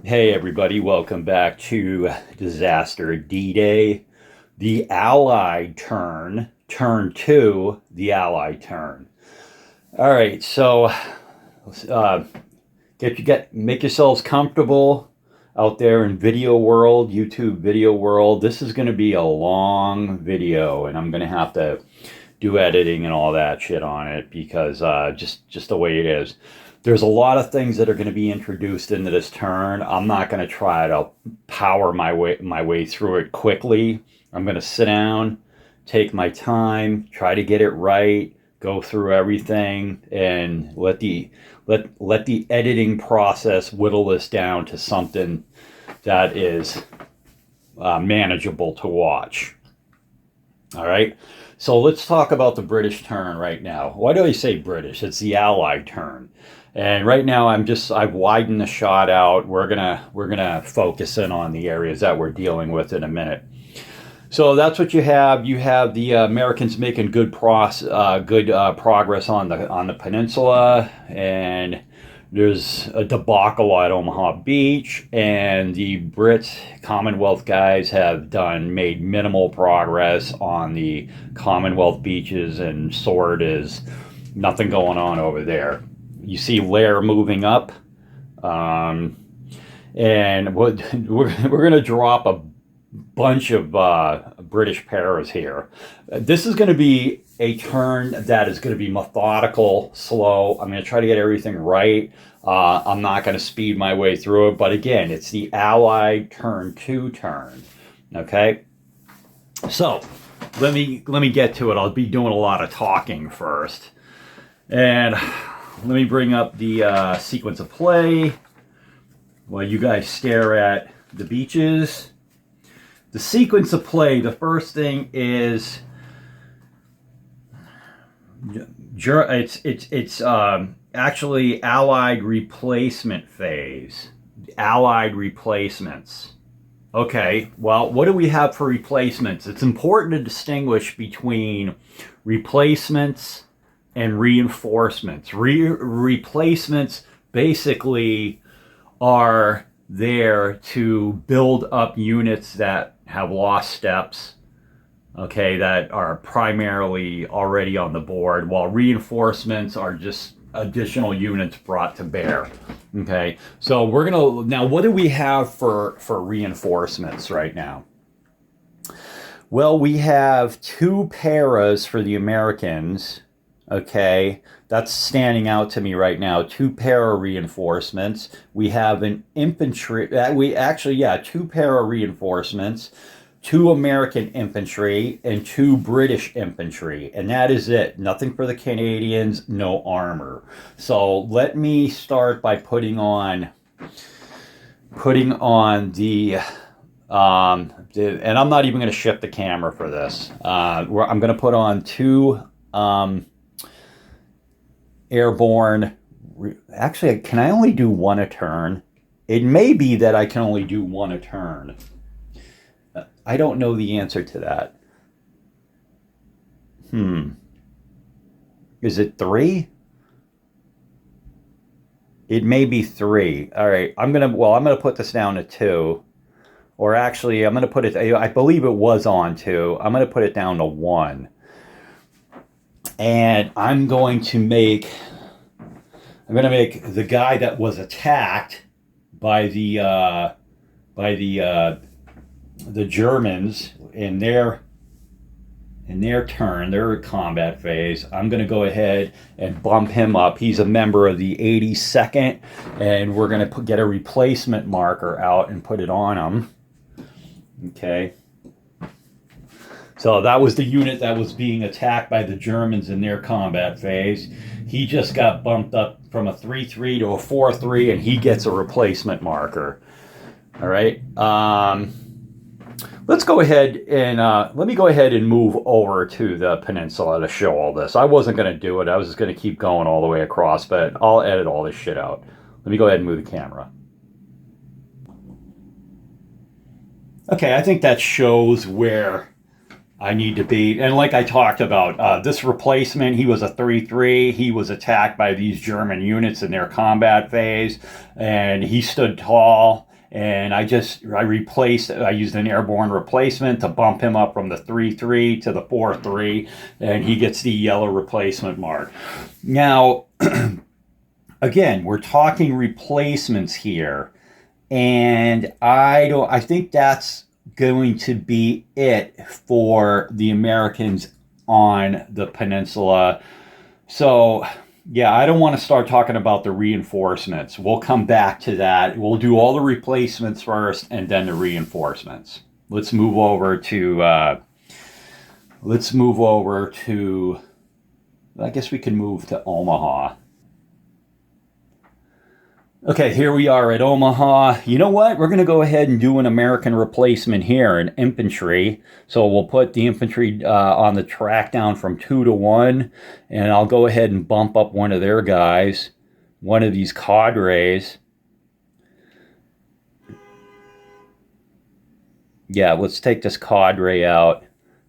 Hey everybody, welcome back to Disaster D-Day. The Allied turn 2, the Allied turn. All right, so uh, make yourselves comfortable out there in video world, YouTube video world. This is going to be a long video, and I'm going to have to do editing and all that shit on it because just the way it is. There's a lot of things that are going to be introduced into this turn. I'm not going to try to power my way through it quickly. I'm going to sit down, take my time, try to get it right, go through everything, and let the editing process whittle this down to something that is manageable to watch. All right. So let's talk about the British turn right now. Why do I say British? It's the Allied turn. And right now I've widened the shot out. We're gonna focus in on the areas that we're dealing with in a minute. So that's what you have. You have the Americans making good progress on the peninsula, and there's a debacle at Omaha Beach, and the Brits Commonwealth guys have made minimal progress on the Commonwealth beaches, and Sword is nothing going on over there. You see Lair moving up, and we're going to drop a bunch of British paras here. This is going to be a turn that is going to be methodical, slow. I'm going to try to get everything right. I'm not going to speed my way through it, but again, it's the Allied turn 2 turn. Okay, so let me get to it. I'll be doing a lot of talking first, and let me bring up the sequence of play while you guys stare at the beaches. The sequence of play, the first thing is it's actually Allied replacement phase. Allied replacements. Okay, well, what do we have for replacements? It's important to distinguish between replacements and reinforcements. Replacements basically are there to build up units that have lost steps, okay, that are primarily already on the board, while reinforcements are just additional units brought to bear. Okay, so now what do we have for reinforcements right now? Well, we have 2 paras for the Americans. Okay, that's standing out to me right now. 2 para reinforcements. We have an infantry. 2 para reinforcements, 2 American infantry, and 2 British infantry, and that is it. Nothing for the Canadians. No armor. So let me start by putting on the. And I'm not even going to shift the camera for this. I'm going to put on 2. Airborne. Actually, can I only do 1 a turn? It may be that I can only do 1 a turn. I don't know the answer to that. Is it 3? It may be 3. All right. I'm gonna put this down to 2. Or actually, I'm gonna put it. I believe it was on 2. I'm gonna put it down to 1. And I'm going to make the guy that was attacked by the Germans in their turn, their combat phase. I'm going to go ahead and bump him up. He's a member of the 82nd, and we're going to get a replacement marker out and put it on him. Okay. So that was the unit that was being attacked by the Germans in their combat phase. He just got bumped up from a 3-3 to a 4-3, and he gets a replacement marker. All right. Let's go ahead and let me go ahead and move over to the peninsula to show all this. I wasn't going to do it. I was just going to keep going all the way across, but I'll edit all this shit out. Let me go ahead and move the camera. Okay, I think that shows where I need to be. And like I talked about, this replacement, he was a 3-3. He was attacked by these German units in their combat phase, and he stood tall. And I used an airborne replacement to bump him up from the 3.3 to the 4.3, and he gets the yellow replacement mark. Now, again, we're talking replacements here, and I think that's going to be it for the Americans on the peninsula. So, yeah, I don't want to start talking about the reinforcements. We'll come back to that. We'll do all the replacements first and then the reinforcements. Let's move over to, I guess we can move to Omaha. Okay, here we are at Omaha. You know what? We're going to go ahead and do an American replacement here in infantry. So we'll put the infantry on the track down from 2 to 1. And I'll go ahead and bump up one of their guys, one of these cadres. Yeah, let's take this cadre out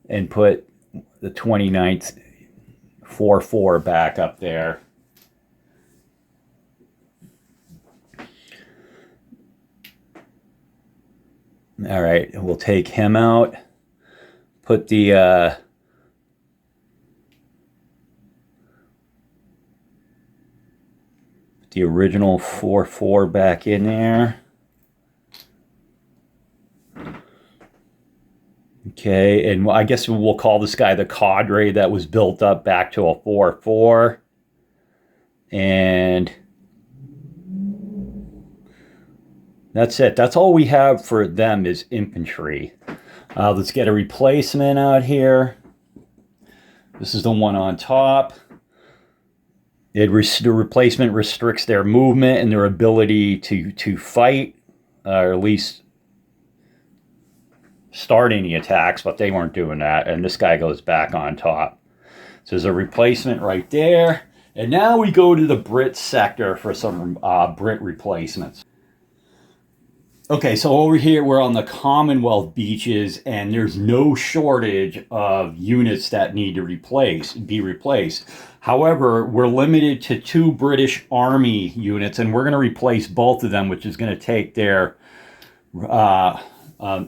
and put the 29th 4-4 back up there. All right, we'll take him out, put the original 4-4 back in there. Okay, and I guess we'll call this guy the cadre that was built up back to a 4-4. And that's it. That's all we have for them is infantry. Let's get a replacement out here. This is the one on top. The replacement restricts their movement and their ability to fight, or at least start any attacks, but they weren't doing that. And this guy goes back on top. So there's a replacement right there. And now we go to the Brit sector for some Brit replacements. Okay, so over here we're on the Commonwealth beaches, and there's no shortage of units that need to be replaced. However, we're limited to 2 British Army units, and we're going to replace both of them, which is going to take their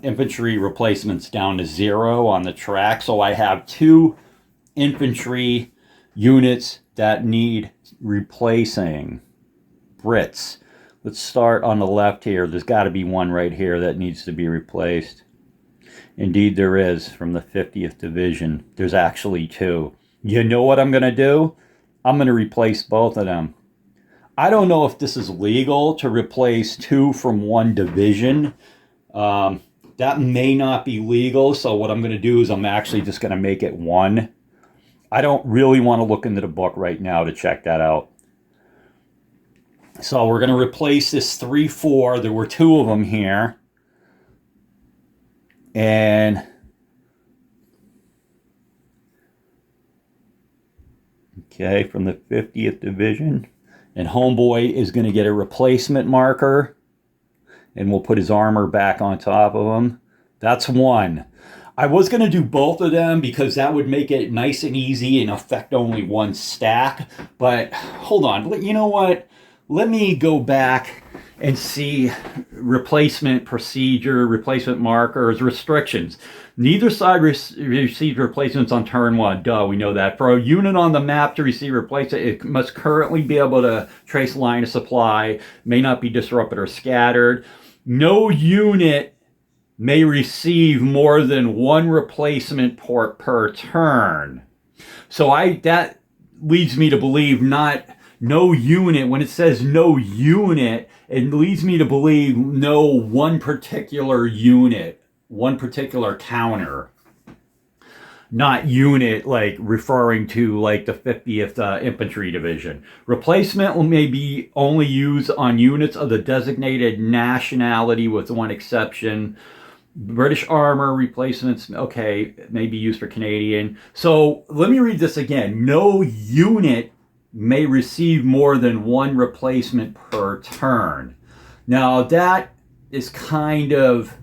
infantry replacements down to 0 on the track. So I have 2 infantry units that need replacing. Brits. Let's start on the left here. There's got to be one right here that needs to be replaced. Indeed there is, from the 50th Division. There's actually 2. You know what I'm going to do? I'm going to replace both of them. I don't know if this is legal to replace 2 from one division. That may not be legal, so what I'm going to do is I'm actually just going to make it 1. I don't really want to look into the book right now to check that out. So we're going to replace this 3-4. There were 2 of them here. And okay, from the 50th Division. And Homeboy is going to get a replacement marker. And we'll put his armor back on top of him. That's 1. I was going to do both of them because that would make it nice and easy and affect only 1 stack. But hold on. You know what? Let me go back and see replacement procedure, replacement markers, restrictions. Neither side received replacements on turn 1. Duh, we know that. For a unit on the map to receive replacement, it must currently be able to trace line of supply, may not be disrupted or scattered. No unit may receive more than 1 replacement port per turn. So that leads me to believe no unit. When it says no unit, it leads me to believe no one particular unit, one particular counter. Not unit, like referring to like the 50th Infantry Division. Replacement may be only used on units of the designated nationality with 1 exception. British armor replacements, okay, may be used for Canadian. So let me read this again. No unit may receive more than 1 replacement per turn. Now that is kind of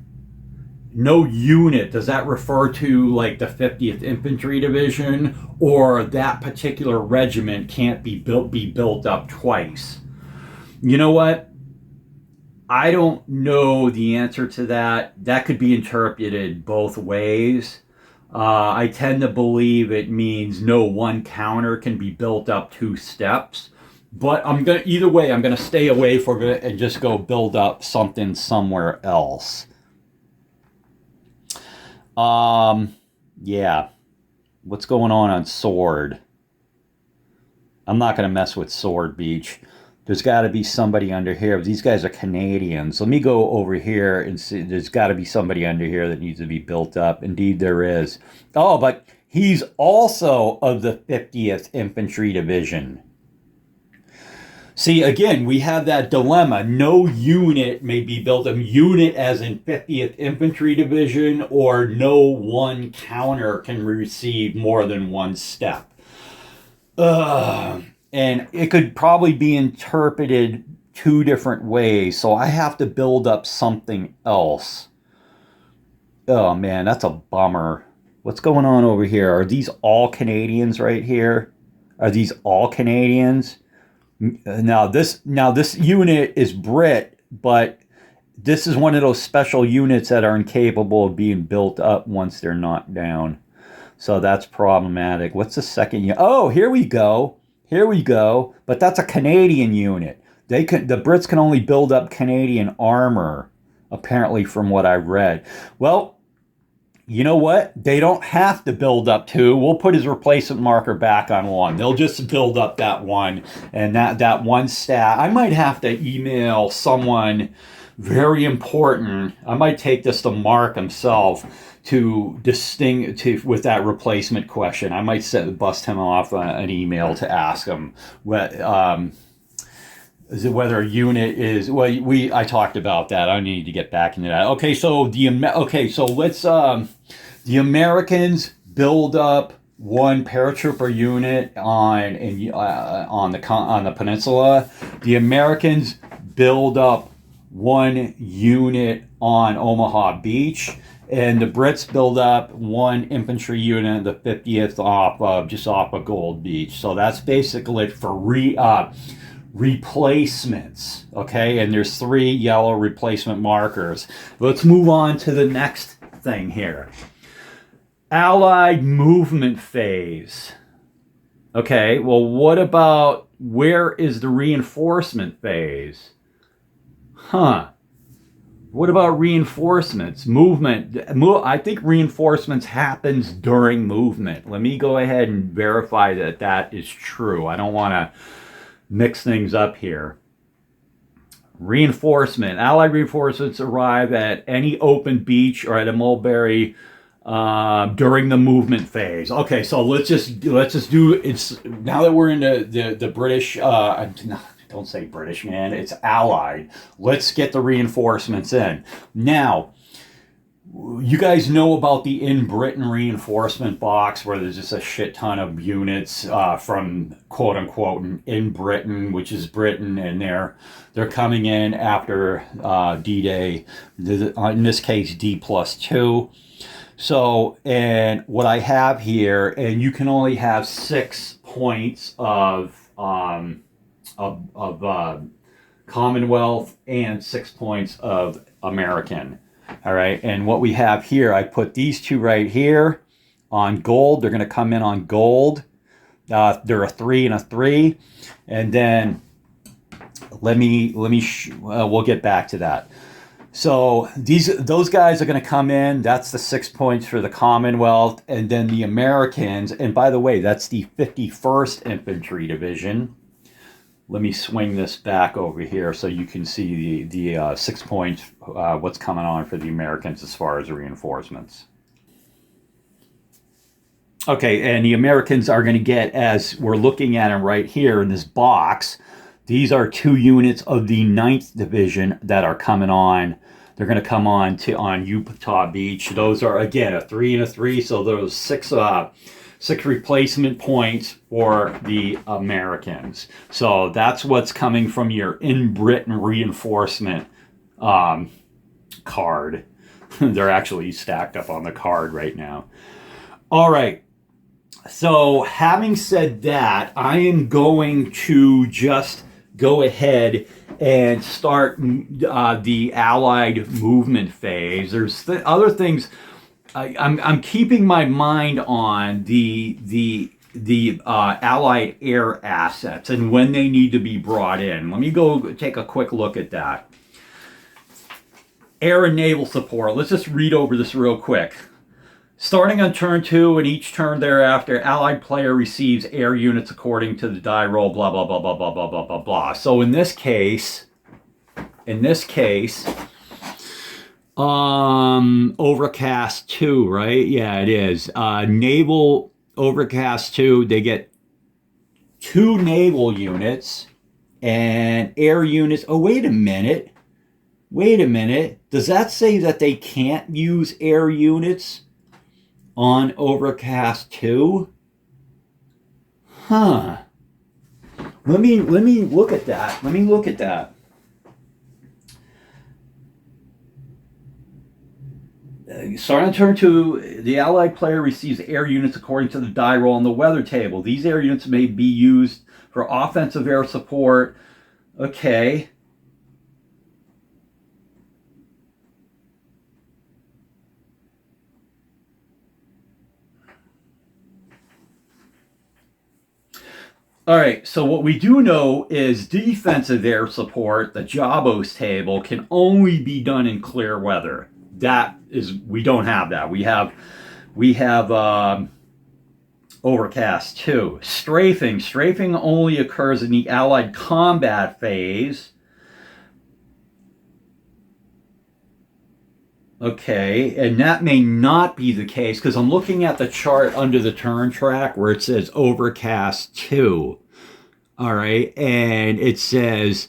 no unit. Does that refer to like the 50th Infantry Division, or that particular regiment can't be built up twice? You know what? I don't know the answer to that. That could be interpreted both ways. I tend to believe it means no one counter can be built up 2 steps. But I'm gonna either way. I'm gonna stay away from it and just go build up something somewhere else. Yeah. What's going on Sword? I'm not gonna mess with Sword Beach. There's got to be somebody under here. These guys are Canadians. Let me go over here and see. There's got to be somebody under here that needs to be built up. Indeed, there is. Oh, but he's also of the 50th Infantry Division. See, again, we have that dilemma. No unit may be built. A unit as in 50th Infantry Division, or no one counter can receive more than 1 step. And it could probably be interpreted 2 different ways. So I have to build up something else. Oh man, that's a bummer. What's going on over here? Are these all Canadians right here? Are these all Canadians? Now this unit is Brit, but this is one of those special units that are incapable of being built up once they're knocked down. So that's problematic. What's the second unit? Oh, here we go. Here we go. But that's a Canadian unit. The Brits can only build up Canadian armor, apparently, from what I read. Well, you know what? They don't have to build up 2. We'll put his replacement marker back on 1. They'll just build up that 1. And that 1 stat. I might have to email someone very important. I might take this to Mark himself with that replacement question. I might bust him off an email to ask him whether a unit is. Well, I talked about that. I need to get back into that. Okay, so let's the Americans build up 1 paratrooper unit on the peninsula. The Americans build up 1 unit on Omaha Beach. And the Brits build up 1 infantry unit, the 50th just off of Gold Beach. So that's basically it for replacements. Okay, and there's 3 yellow replacement markers. Let's move on to the next thing here. Allied movement phase. Okay, well, what about where is the reinforcement phase? What about reinforcements? Movement. I think reinforcements happens during movement. Let me go ahead and verify that is true. I don't want to mix things up here. Reinforcement. Allied reinforcements arrive at any open beach or at a mulberry during the movement phase. Okay, so let's just do it's now that we're in the British. Don't say British, man. It's Allied. Let's get the reinforcements in. Now, you guys know about the In Britain reinforcement box where there's just a shit ton of units from quote unquote in Britain, which is Britain, and they're coming in after D-Day, in this case D+2. So, and what I have here, and you can only have 6 points of Commonwealth and 6 points of American. All right, and what we have here, I put these 2 right here on gold. They're going to come in on gold. They're a 3 and a 3, and then we'll get back to that. So those guys are going to come in. That's the 6 points for the Commonwealth, and then the Americans. And by the way, that's the 51st Infantry Division. Let me swing this back over here so you can see the 6 points, what's coming on for the Americans as far as reinforcements. Okay, and the Americans are going to get, as we're looking at them right here in this box, these are 2 units of the 9th Division that are coming on. They're going to come on Utah Beach. Those are, again, a 3 and a 3, so those 6 replacement points for the Americans. So that's what's coming from your In Britain reinforcement card. They're actually stacked up on the card right now. All right. So having said that, I am going to just go ahead and start the Allied movement phase. There's other things. I'm keeping my mind on the Allied air assets and when they need to be brought in. Let me go take a quick look at that. Air and naval support. Let's just read over this real quick. Starting on turn 2 and each turn thereafter, Allied player receives air units according to the die roll, blah, blah, blah, blah, blah, blah, blah, blah, blah. So in this case, Overcast 2, right? Yeah, it is. Naval Overcast 2, they get 2 naval units and air units. Oh, wait a minute. Does that say that they can't use air units on Overcast 2? Huh. Let me look at that. Starting on turn 2, the Allied player receives air units according to the die roll on the weather table. These air units may be used for offensive air support. Okay. All right, so what we do know is defensive air support, the Jabos table, can only be done in clear weather. That is, we don't have that. We have Overcast 2. Strafing only occurs in the Allied combat phase. Okay, and that may not be the case because I'm looking at the chart under the turn track where it says Overcast 2. All right, and it says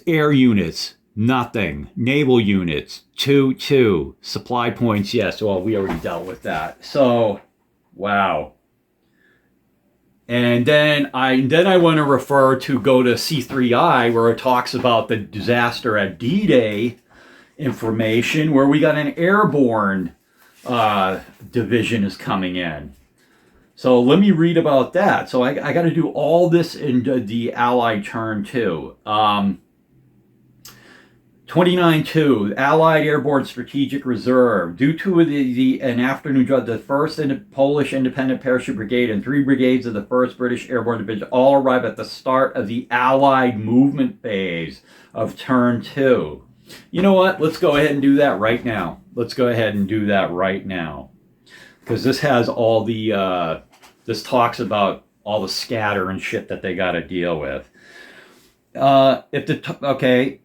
air units, nothing. Naval units, 2. Supply points, yes. Well, we already dealt with that. So, wow. And then I want to go to C3I where it talks about the disaster at D-Day information, where we got an airborne division is coming in. So let me read about that. So I got to do all this in the Allied turn 2. 29-2, Allied Airborne Strategic Reserve. Due to an afternoon drill, the 1st Polish Independent Parachute Brigade and 3 brigades of the 1st British Airborne Division all arrive at the start of the Allied movement phase of turn 2. You know what? Let's go ahead and do that right now. Because this has all the, this talks about all the scatter and shit that they got to deal with. Okay.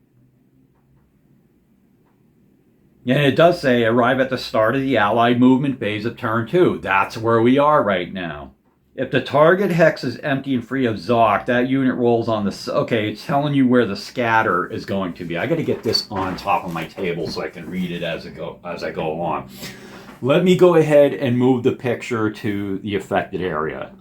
And it does say arrive at the start of the Allied movement phase of turn 2. That's where we are right now. If the target hex is empty and free of Zoc, that unit rolls on the... Okay, it's telling you where the scatter is going to be. I got to get this on top of my table so I can read it as I go along. Let me go ahead and move the picture to the affected area.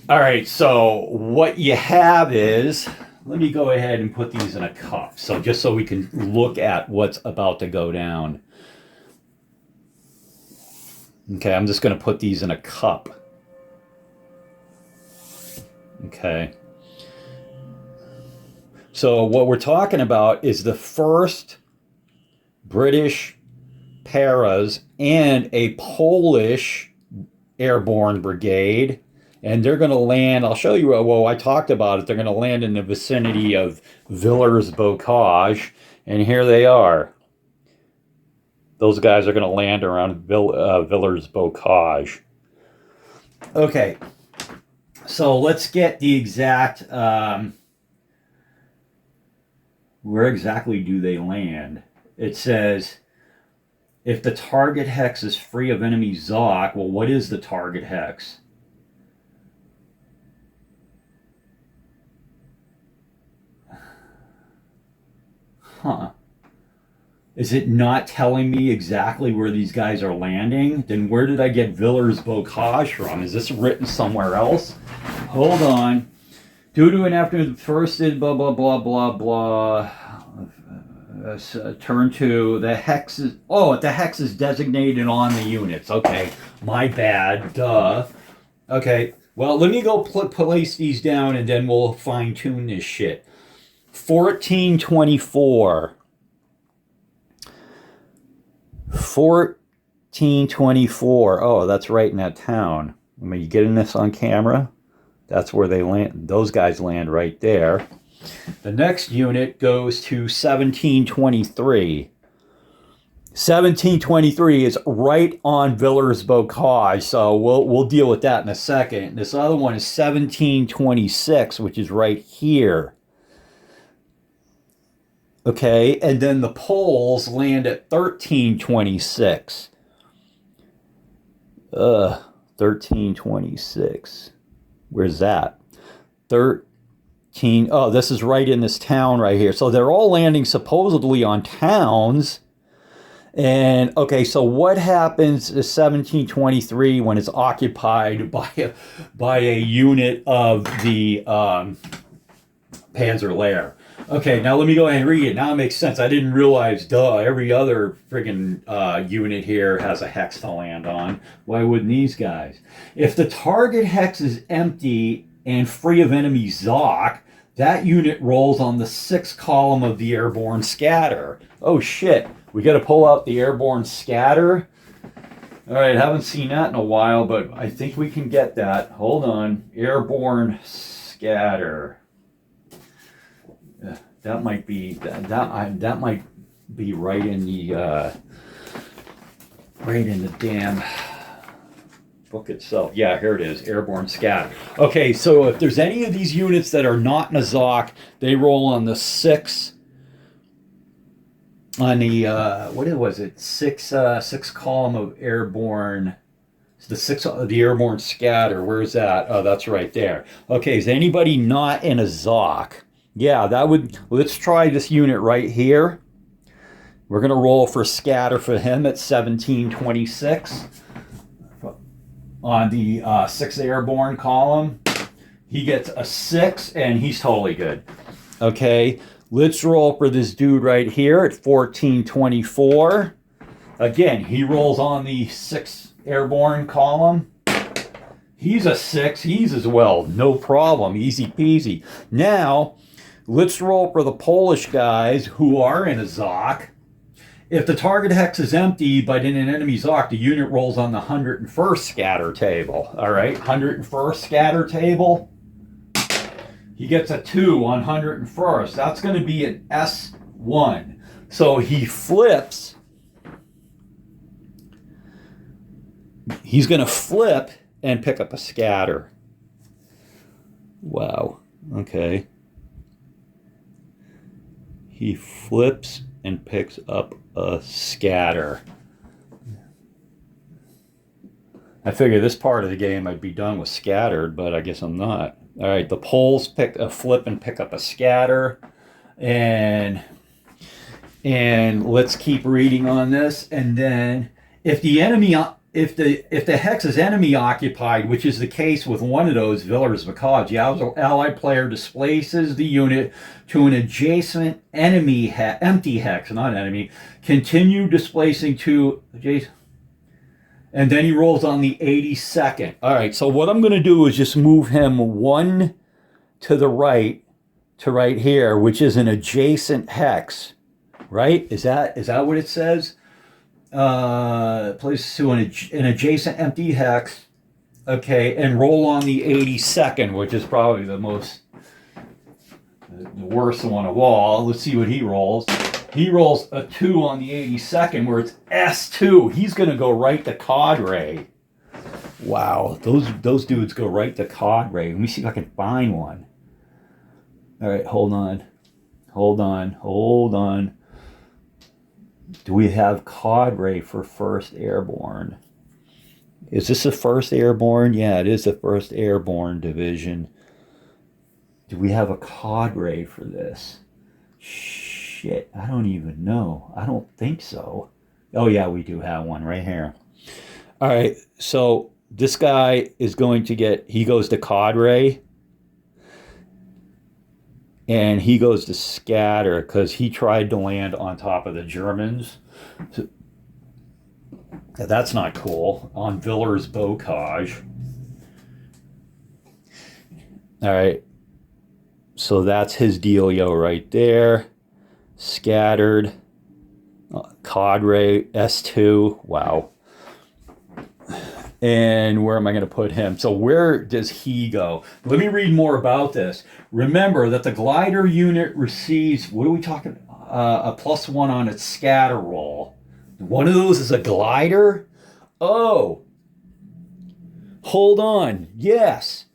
All right, so what you have is... Let me go ahead and put these in a cup. So just so we can look at what's about to go down. Okay, I'm just going to put these in a cup. Okay. So what we're talking about is the 1st British Paras and a Polish airborne brigade. And they're going to land, I'll show you, well, I talked about it. They're going to land in the vicinity of Villers-Bocage. And here they are. Those guys are going to land around Villers-Bocage. Okay. So let's get the exact, where exactly do they land? It says, if the target hex is free of enemy Zoc, well, what is the target hex? Huh. Is it not telling me exactly where these guys are landing? Then where did I get Villers-Bocage from? Is this written somewhere else? Hold on. Due to an after the first blah, blah, blah, blah, blah. Turn 2. The hex is... Oh, the hex is designated on the units. Okay. My bad. Duh. Okay. Well, let me go place these down and then we'll fine tune this shit. 1424. 1424. Oh, that's right in that town. I mean, you getting this on camera? That's where they land. Those guys land right there. The next unit goes to 1723. 1723 is right on Villers-Bocage, so we'll deal with that in a second. This other one is 1726, which is right here. Okay, and then the Poles land at 1326. 1326. Where's that? 13. Oh, this is right in this town right here. So they're all landing supposedly on towns. And okay, so what happens in 1723 when it's occupied by a unit of the Panzer Lehr? Okay, now let me go ahead and read it. Now it makes sense. I didn't realize, duh, every other friggin' unit here has a hex to land on. Why wouldn't these guys? If the target hex is empty and free of enemy Zoc, that unit rolls on the 6th column of the airborne scatter. Oh shit, we gotta pull out the airborne scatter. All right, haven't seen that in a while, but I think we can get that. Hold on, airborne scatter. That might be that might be right in the damn book itself. Yeah, here it is, airborne scatter. Okay, so if there's any of these units that are not in a Zoc, they roll on the 6th. On the what was it? Six column of airborne. The 6th of the airborne scatter. Where's that? Oh, that's right there. Okay, is anybody not in a Zoc? Yeah, that would. Let's try this unit right here. We're gonna roll for scatter for him at 1726 on the 6th airborne column. He gets a 6, and he's totally good. Okay. Let's roll for this dude right here at 1424. Again, he rolls on the 6th airborne column. He's a 6. He's as well. No problem. Easy peasy. Now, let's roll for the Polish guys who are in a Zoc. If the target hex is empty but in an enemy Zoc, the unit rolls on the 101st scatter table. All right, 101st scatter table. He gets a 2 on 101st. That's going to be an S1. So he flips. He's going to flip and pick up a scatter. Wow. Okay. He flips and picks up a scatter. I figure this part of the game I'd be done with scattered, but I guess I'm not. All right, the Poles pick a flip and pick up a scatter, and let's keep reading on this. And then, if the hex is enemy occupied, which is the case with one of those Villers-Bocage, the allied player displaces the unit to an adjacent enemy empty hex, not enemy. Continue displacing to adjacent. And then he rolls on the 82nd. All right, so what I'm going to do is just move him 1 to the right to right here, which is an adjacent hex, right? Is that what it says? Place to an adjacent empty hex. Okay, and roll on the 82nd, which is probably the worst one of all. Let's see what he rolls. He rolls a 2 on the 82nd, where it's S2. He's going to go right to Cadre. Wow, those dudes go right to Cadre. Let me see if I can find one. All right, hold on. Do we have Cadre for 1st Airborne? Is this the 1st Airborne? Yeah, it is the 1st Airborne Division. Do we have a Cadre for this? Shit, I don't even know. I don't think so. Oh yeah, we do have one right here. All right, so this guy is going to he goes to Cadre, and he goes to scatter because he tried to land on top of the Germans. So, that's not cool. On Villers-Bocage. All right. So that's his dealio right there. Scattered. Cadre S2. Wow. And where am I going to put him? So where does he go? Let me read more about this. Remember that the glider unit receives, what are we talking? A +1 on its scatter roll. One of those is a glider? Oh, hold on. Yes.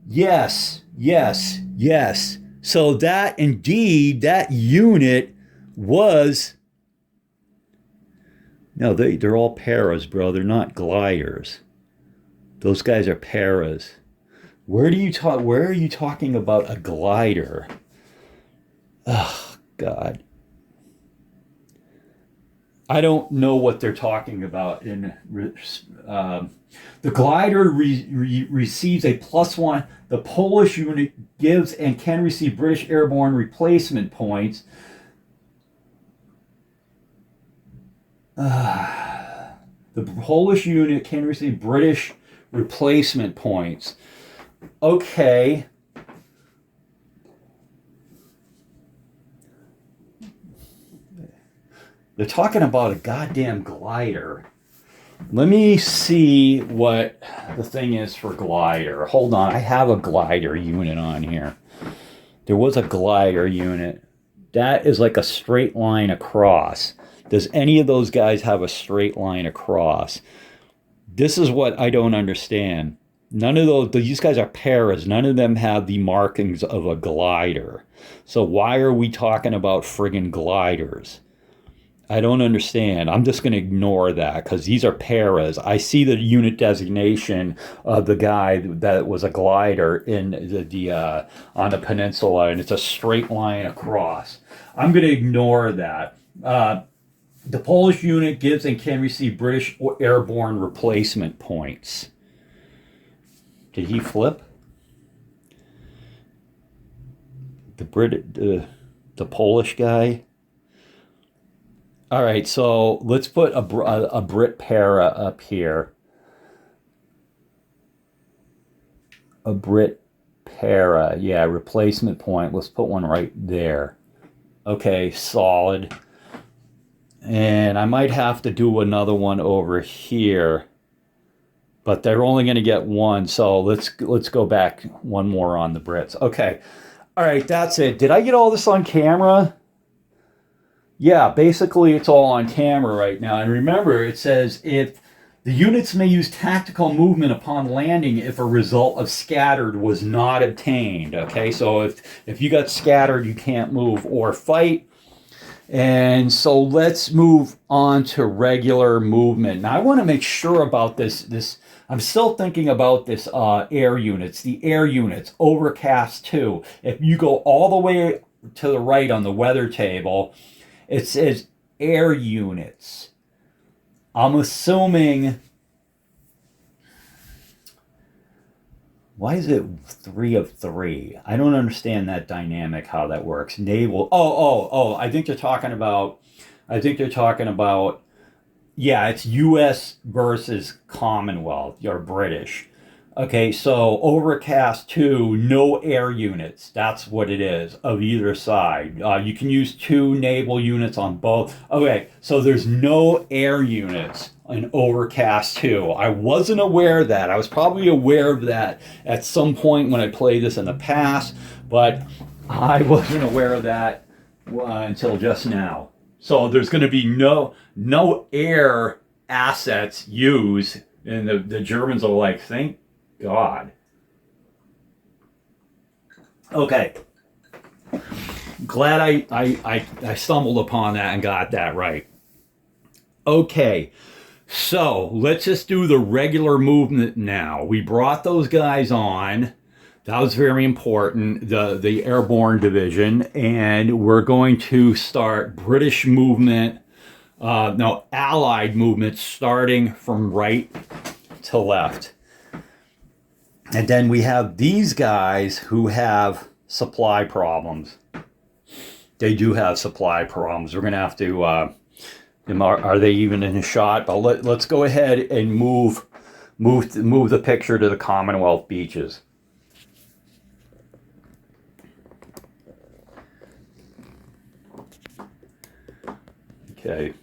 Yes. Yes. Yes. So that indeed, that unit was... No, they're all paras, bro. They're not gliders. Those guys are paras. Where are you talking about a glider? Oh, God. I don't know what they're talking about. The glider receives a +1. The Polish unit gives and can receive British airborne replacement points. The Polish unit can receive British replacement points. Okay. They're talking about a goddamn glider. Let me see what the thing is for glider. Hold on. I have a glider unit on here. There was a glider unit. That is like a straight line across. Does any of those guys have a straight line across? This is what I don't understand. None of these guys are paras. None of them have the markings of a glider. So why are we talking about friggin' gliders? I don't understand. I'm just going to ignore that because these are paras. I see the unit designation of the guy that was a glider in the on the peninsula, and it's a straight line across. I'm going to ignore that. The Polish unit gives and can receive British airborne replacement points. Did he flip? The Polish guy? All right, so let's put a Brit para up here. A Brit para, yeah, replacement point. Let's put one right there. Okay, solid. And I might have to do another one over here, but they're only going to get one. So let's go back one more on the Brits. Okay, all right, that's it. Did I get all this on camera? Yeah, basically it's all on camera right now. And remember, it says if the units may use tactical movement upon landing if a result of scattered was not obtained. Okay, so if you got scattered, you can't move or fight. And so let's move on to regular movement. Now I want to make sure about this. I'm still thinking about this air units, the air units, Overcast 2. If you go all the way to the right on the weather table, it says air units. I'm assuming... Why is it 3 of 3? I don't understand that dynamic, how that works. Naval. Oh. I think they're talking about... Yeah, it's U.S. versus Commonwealth. You're British. Okay, so Overcast 2, no air units. That's what it is, of either side. You can use 2 naval units on both. Okay, so there's no air units in Overcast 2. I wasn't aware of that. I was probably aware of that at some point when I played this in the past, but I wasn't aware of that until just now. So there's going to be no air assets used, and the Germans are like, thank God. Okay. Glad I stumbled upon that and got that right. Okay. So let's just do the regular movement now. We brought those guys on. That was very important, the airborne division. And we're going to start British movement, Allied movement, starting from right to left. And then we have these guys who have supply problems. They do have supply problems. We're going to have to, are they even in a shot? But let's go ahead and move the picture to the Commonwealth beaches. Okay.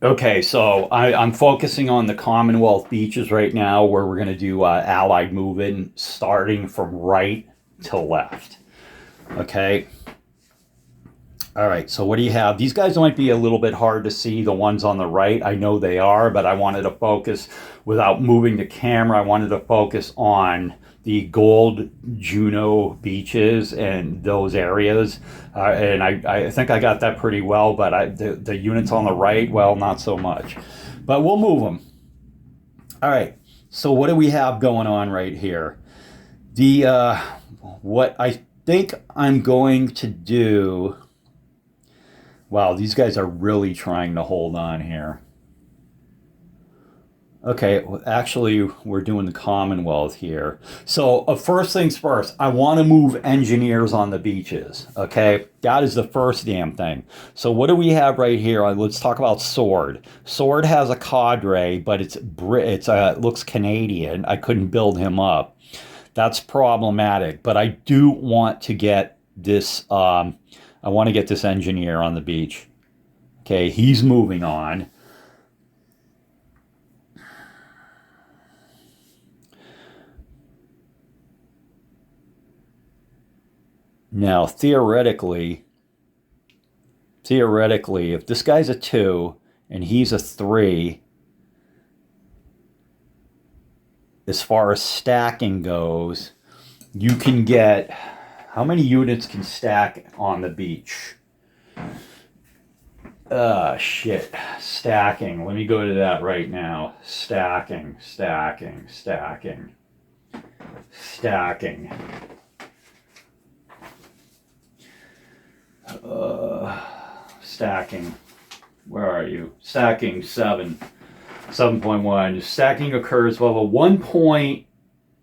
Okay, so I'm focusing on the Commonwealth beaches right now, where we're going to do Allied movement starting from right to left. Okay. All right, so what do you have? These guys might be a little bit hard to see, the ones on the right. I know they are, but I wanted to focus without moving the camera. I wanted to focus on the Gold Juno beaches and those areas. And I think I got that pretty well, but the units on the right, well, not so much. But we'll move them. All right, so what do we have going on right here? What I think I'm going to do. Wow, these guys are really trying to hold on here. Okay, well, actually, we're doing the Commonwealth here. So, first things first, I want to move engineers on the beaches. Okay, that is the first damn thing. So, what do we have right here? Let's talk about Sword. Sword has a cadre, but it looks Canadian. I couldn't build him up. That's problematic. But I do want to get this. I want to get this engineer on the beach. Okay, he's moving on. Now, theoretically, if this guy's a 2 and he's a 3, as far as stacking goes, you can get... How many units can stack on the beach? Shit. Stacking. Let me go to that right now. Stacking. Stacking. Stacking. Where are you? Stacking 7. 7.1. Stacking occurs level 1 point.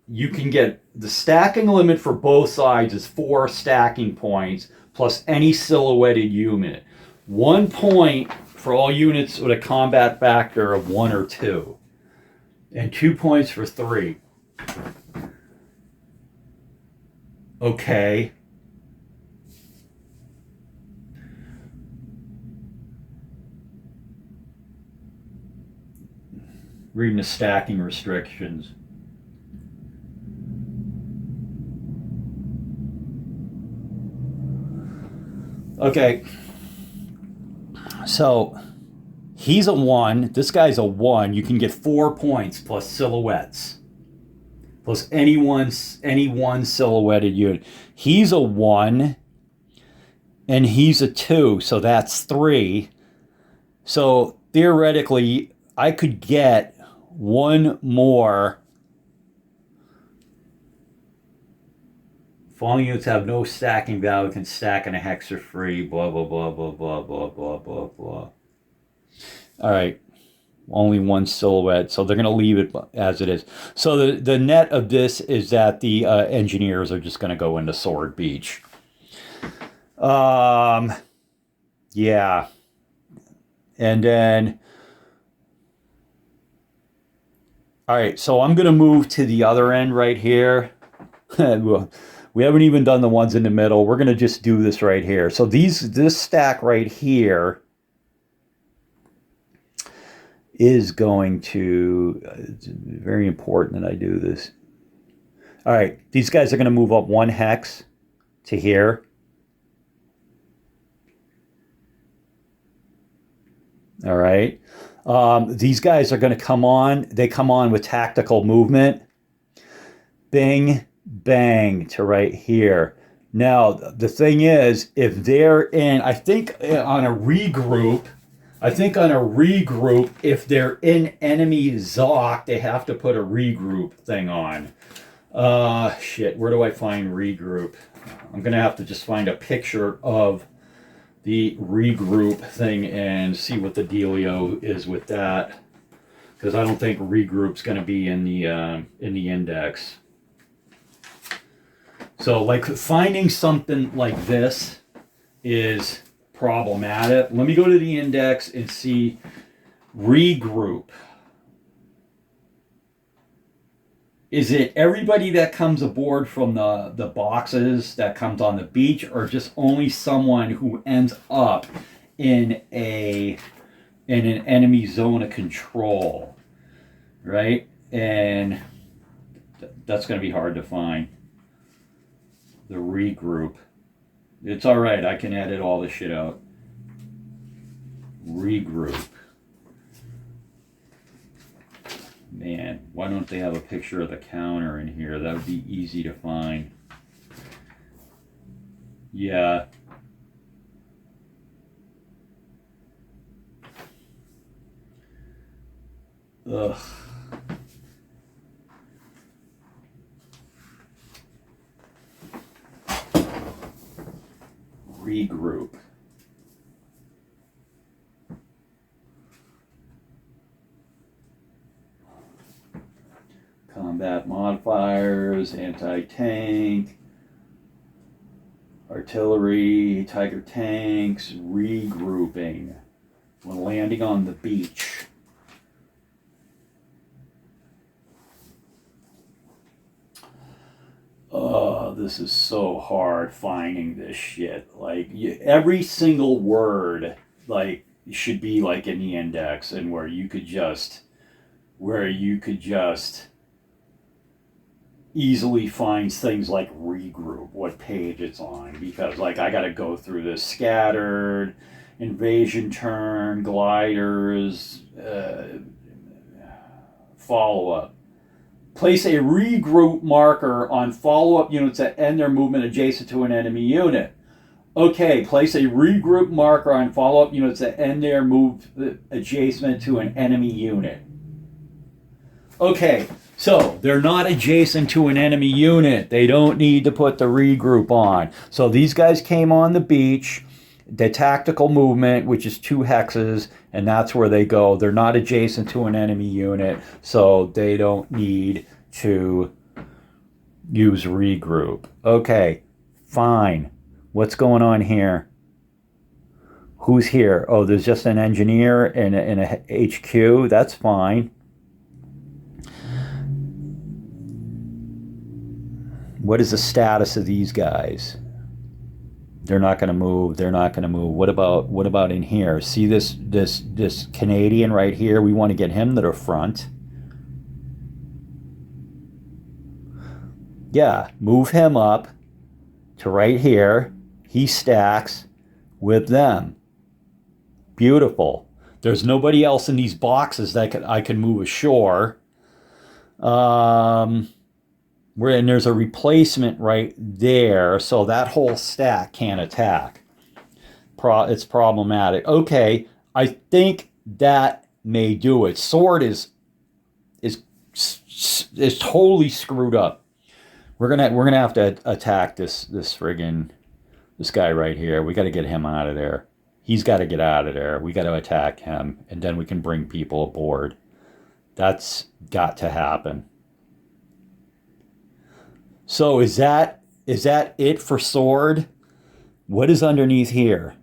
You can get the stacking limit for both sides is 4 stacking points plus any silhouetted unit. 1 point for all units with a combat factor of 1 or 2. And 2 points for 3. Okay. Reading the stacking restrictions. Okay, so he's a 1. This guy's a 1. You can get 4 points plus silhouettes, plus any one silhouetted unit. He's a 1, and he's a 2, so that's 3. So theoretically, I could get 1 more. Falling units have no stacking value, can stack in a hex or free, blah, blah, blah, blah, blah, blah, blah, blah, blah. All right. Only 1 silhouette, so they're going to leave it as it is. So the net of this is that the engineers are just going to go into Sword Beach. Yeah. And then... All right, so I'm going to move to the other end right here. We haven't even done the ones in the middle. We're going to just do this right here. So this stack right here is going to... it's very important that I do this. All right, these guys are going to move up 1 hex to here. All right. These guys are going to come on. They come on with tactical movement. Bing, bang to right here. Now, the thing is, if they're in, I think on a regroup, if they're in enemy Zoc, they have to put a regroup thing on. Shit, where do I find regroup? I'm going to have to just find a picture of the regroup thing and see what the dealio is with that, because I don't think regroup's going to be in the index. So like finding something like this is problematic. Let me go to the index and see regroup. Is it everybody that comes aboard from the boxes that comes on the beach, or just only someone who ends up in an enemy zone of control, right? And that's going to be hard to find. The regroup. It's all right. I can edit all this shit out. Regroup. Man, why don't they have a picture of the counter in here? That would be easy to find. Yeah. Ugh. Regroup. Combat modifiers, anti-tank, artillery, Tiger tanks, regrouping when landing on the beach. Oh, this is so hard finding this shit. Like every single word, like should be like in the index, and where you could just easily find things like regroup, what page it's on, because like I got to go through this scattered, invasion turn, gliders, follow up. Place a regroup marker on follow-up units that end their movement adjacent to an enemy unit. Okay, place a regroup marker on follow-up units that end their move adjacent to an enemy unit. Okay, so they're not adjacent to an enemy unit. They don't need to put the regroup on. So these guys came on the beach, the tactical movement, which is 2 hexes, and that's where they go. They're not adjacent to an enemy unit, so they don't need to use regroup. Okay, fine. What's going on here? Who's here? Oh, there's just an engineer in a HQ. That's fine. What is the status of these guys? They're not going to move. They're not going to move. What about in here? See this Canadian right here? We want to get him to the front. Yeah, move him up to right here. He stacks with them. Beautiful. There's nobody else in these boxes that I can move ashore. And there's a replacement right there, so that whole stack can't attack. It's problematic. Okay, I think that may do it. Sword is totally screwed up. We're gonna have to attack this guy right here. We got to get him out of there. He's got to get out of there. We got to attack him, and then we can bring people aboard. That's got to happen. So is that it for sword? What is underneath here?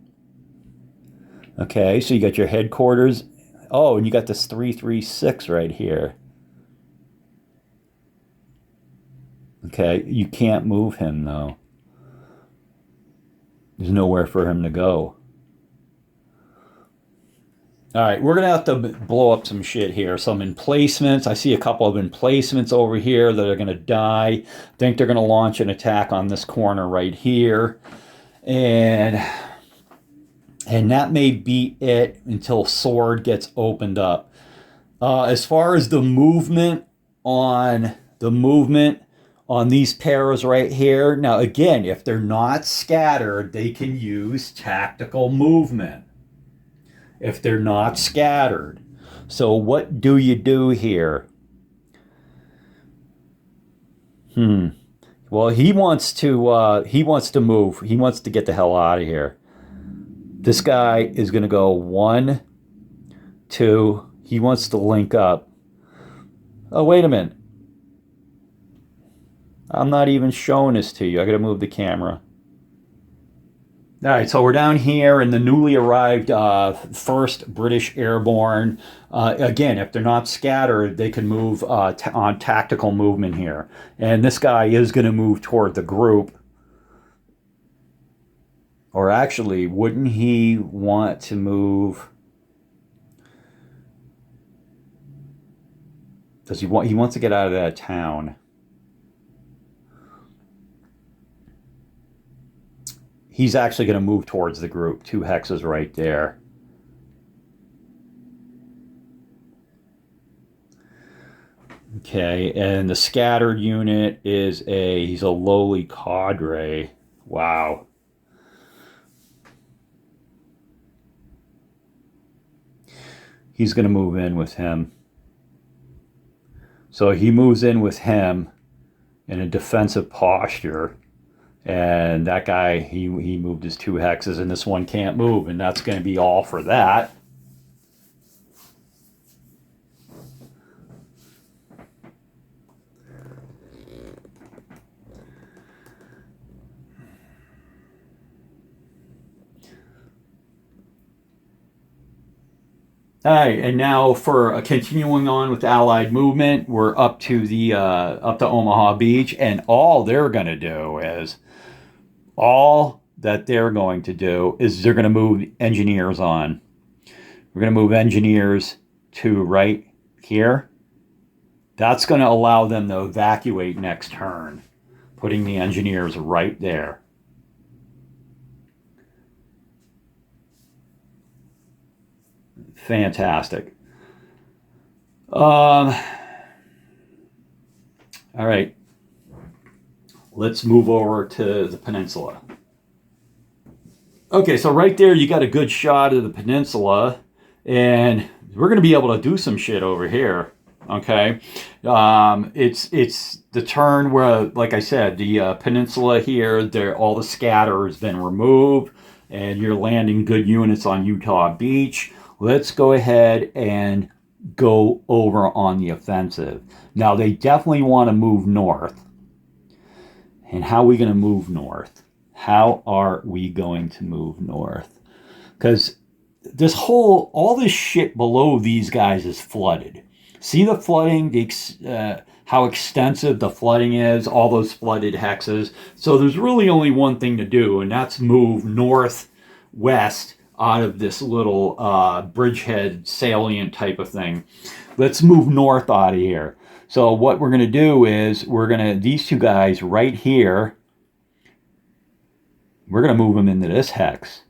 Okay, so you got your headquarters. Oh, and you got this 336 right here. Okay, you can't move him though. There's nowhere for him to go. All right, we're going to have to blow up some shit here. Some emplacements. I see a couple of emplacements over here that are going to die. I think they're going to launch an attack on this corner right here. And that may be it until sword gets opened up. As far as the movement on these pairs right here. Now, again, if they're not scattered, they can use tactical movement. If they're not scattered. So what do you do here? Well, he wants to move. He wants to get the hell out of here. This guy is going to go 1, 2. He wants to link up. Oh, wait a minute. I'm not even showing this to you. I got to move the camera. All right, so we're down here in the newly arrived 1st British Airborne. Again, if they're not scattered, they can move on tactical movement here. And this guy is going to move toward the group. Or actually, wouldn't he want to move? Does he want? He wants to get out of that town. He's actually going to move towards the group. 2 hexes right there. Okay, and the scattered unit is he's a lowly cadre. Wow. He's going to move in with him. So he moves in with him in a defensive posture. And that guy, he moved his 2 hexes, and this one can't move, and that's going to be all for that. All right, and now for continuing on with Allied movement, we're up to the up to Omaha Beach, and all they're going to do is they're going to move engineers on. We're going to move engineers to right here. That's going to allow them to evacuate next turn, putting the engineers right there. Fantastic. All right. Let's move over to the peninsula. Okay, so right there you got a good shot of the peninsula, and we're going to be able to do some shit over here. Okay, it's the turn where, like I said, the peninsula here, all the scatter has been removed, and you're landing good units on Utah Beach. Let's go ahead and go over on the offensive. Now, they definitely want to move north. And how are we going to move north? How are we going to move north? Because all this shit below these guys is flooded. See the flooding, how extensive the flooding is, all those flooded hexes. So there's really only one thing to do, and that's move northwest out of this little bridgehead salient type of thing. Let's move north out of here. So what we're going to do is these 2 guys right here, we're going to move them into this hex.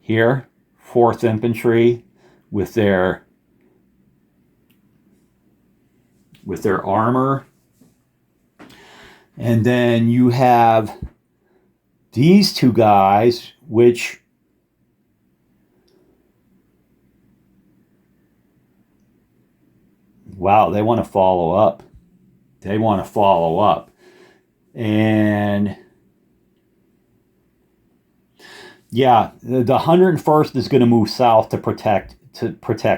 Here, 4th Infantry with their armor. And then you have these 2 guys, which wow, they want to follow up. And yeah, the 101st is going to move south to protect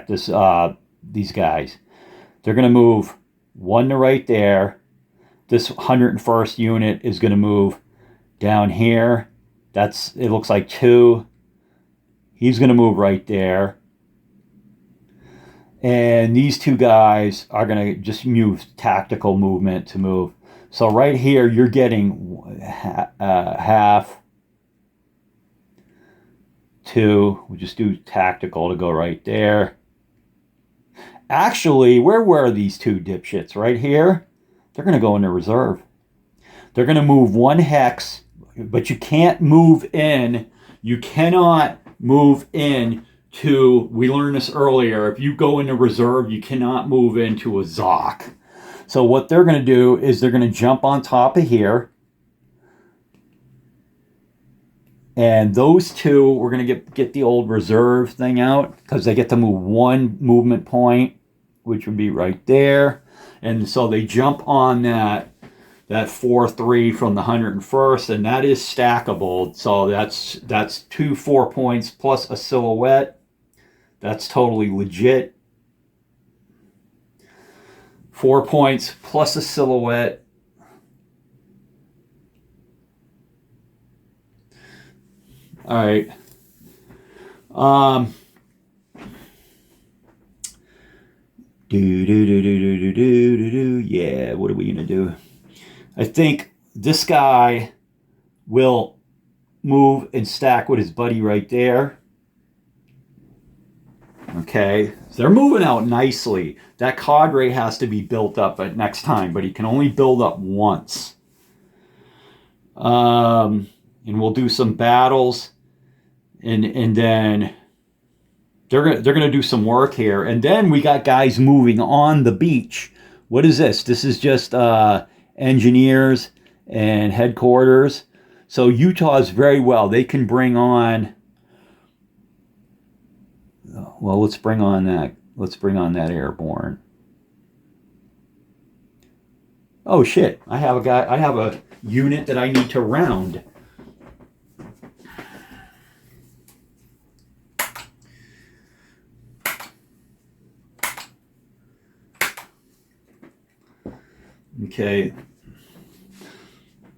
this these guys. They're going to move 1 to right there. This 101st unit is going to move down here. It looks like 2. He's going to move right there. And these 2 guys are going to just use tactical movement to move. So right here, you're getting half, 2. We'll just do tactical to go right there. Actually, where were these 2 dipshits? Right here? They're going to go into reserve. They're going to move 1 hex, but you can't move in. You cannot move in we learned this earlier, if you go into reserve, you cannot move into a ZOC. So what they're going to do is they're going to jump on top of here. And those 2, we're going to get the old reserve thing out, because they get to move 1 movement point, which would be right there. And so they jump on that. that 4-3 from the 101st, and that is stackable. So that's 2 4 points plus a silhouette. That's totally legit. 4 points plus a silhouette. All right. Yeah, what are we gonna do? I think this guy will move and stack with his buddy right there. Okay, so they're moving out nicely. That cadre has to be built up at next time, but he can only build up once. And we'll do some battles, and then they're gonna do some work here, and then we got guys moving on the beach. What is this? This is just engineers and headquarters. So Utah's very well. They can bring on. Well, let's bring on that. Let's bring on that airborne. Oh shit! I have a guy. I have a unit that I need to round. Okay.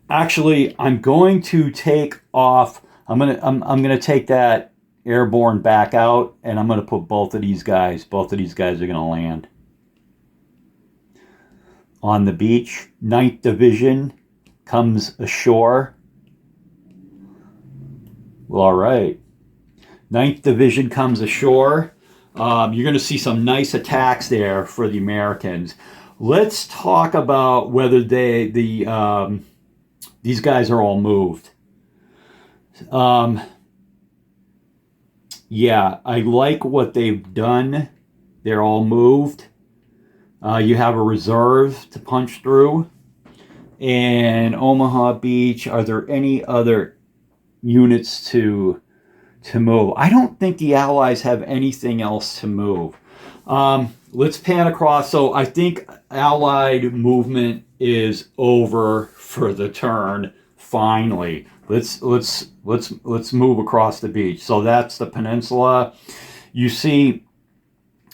Actually, I'm going to take off. I'm gonna take that airborne back out, and I'm gonna put both of these guys. Both of these guys are gonna land on the beach. 9th Division comes ashore. Well, all right. 9th Division comes ashore. You're gonna see some nice attacks there for the Americans. Let's talk about whether these guys are all moved. Yeah, I like what they've done. They're all moved. You have a reserve to punch through. And Omaha Beach, are there any other units to move? I don't think the Allies have anything else to move. Let's pan across. So I think Allied movement is over for the turn. Finally, let's move across the beach. So that's the peninsula. You see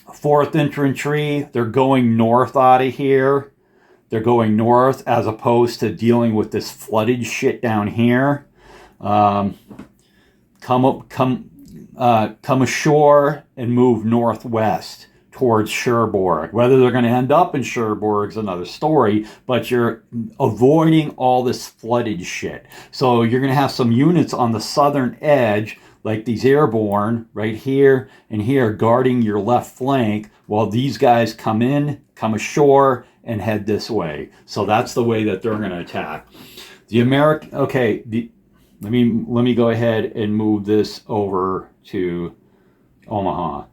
4th Infantry. They're going north out of here. They're going north as opposed to dealing with this flooded shit down here. Come ashore and move northwest towards Cherbourg. Whether they're going to end up in Cherbourg is another story, but you're avoiding all this flooded shit. So you're going to have some units on the southern edge, like these airborne right here and here, guarding your left flank, while these guys come ashore, and head this way. So that's the way that they're going to attack. The American, okay, let me go ahead and move this over to Omaha.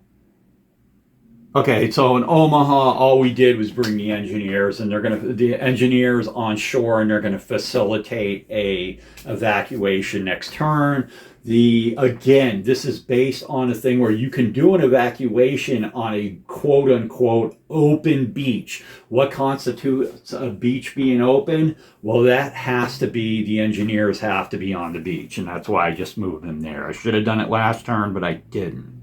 Okay, so in Omaha, all we did was bring the engineers, and the engineers on shore, and they're gonna facilitate a evacuation next turn. Again, this is based on a thing where you can do an evacuation on a quote unquote open beach. What constitutes a beach being open? Well, that has to be, the engineers have to be on the beach, and that's why I just moved them there. I should have done it last turn, but I didn't.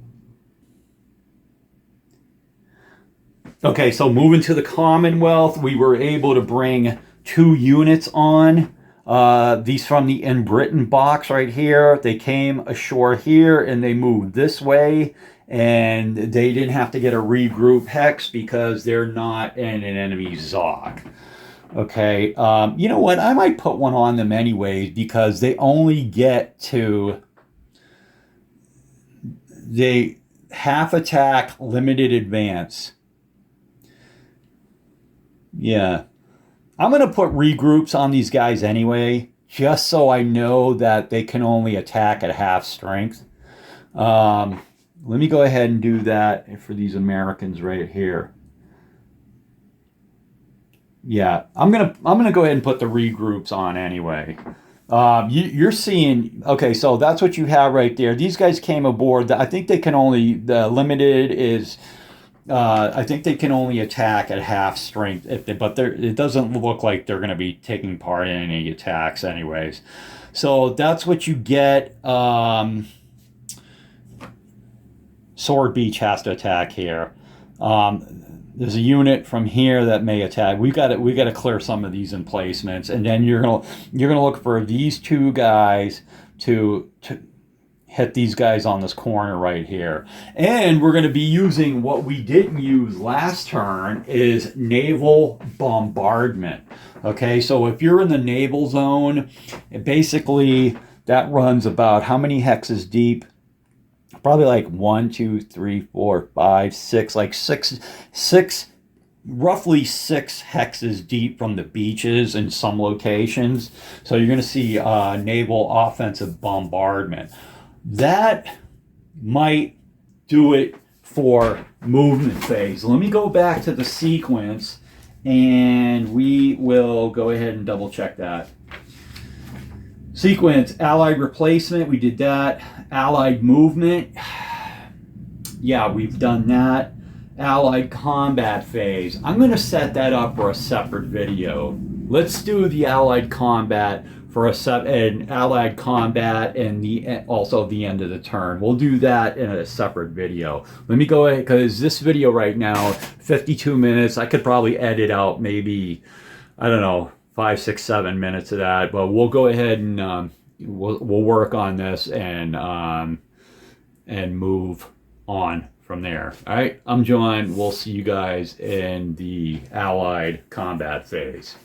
Okay, so moving to the Commonwealth, we were able to bring 2 units on. These from the In Britain box right here. They came ashore here and they moved this way, and they didn't have to get a regroup hex because they're not in an enemy ZOC. Okay, you know what? I might put one on them anyways because they only get to... They half attack, limited advance. Yeah. I'm going to put regroups on these guys anyway, just so I know that they can only attack at half strength. Let me go ahead and do that for these Americans right here. Yeah, I'm gonna go ahead and put the regroups on anyway. You're seeing, okay, so that's what you have right there. These guys came aboard. I think they can only, the limited is I think they can only attack at half strength, but it doesn't look like they're going to be taking part in any attacks anyways. So that's what you get. Sword Beach has to attack here. There's a unit from here that may attack. We got to clear some of these emplacements, and then you're gonna look for these two guys to hit these guys on this corner right here. And we're going to be using what we didn't use last turn is naval bombardment. Okay, so if you're in the naval zone, basically that runs about how many hexes deep? Probably like 1, 2, 3, 4, 5, 6, like six, roughly 6 hexes deep from the beaches in some locations. So you're going to see naval offensive bombardment. That might do it for movement phase. Let me go back to the sequence and we will go ahead and double check that. Sequence, allied replacement, we did that. Allied movement, yeah, we've done that. Allied combat phase. I'm going to set that up for a separate video. Let's do the allied combat for an allied combat and also the end of the turn. We'll do that in a separate video. Let me go ahead, because this video right now, 52 minutes. I could probably edit out maybe, I don't know, 5, 6, 7 minutes of that. But we'll go ahead and we'll work on this and move on from there. All right, I'm John. We'll see you guys in the allied combat phase.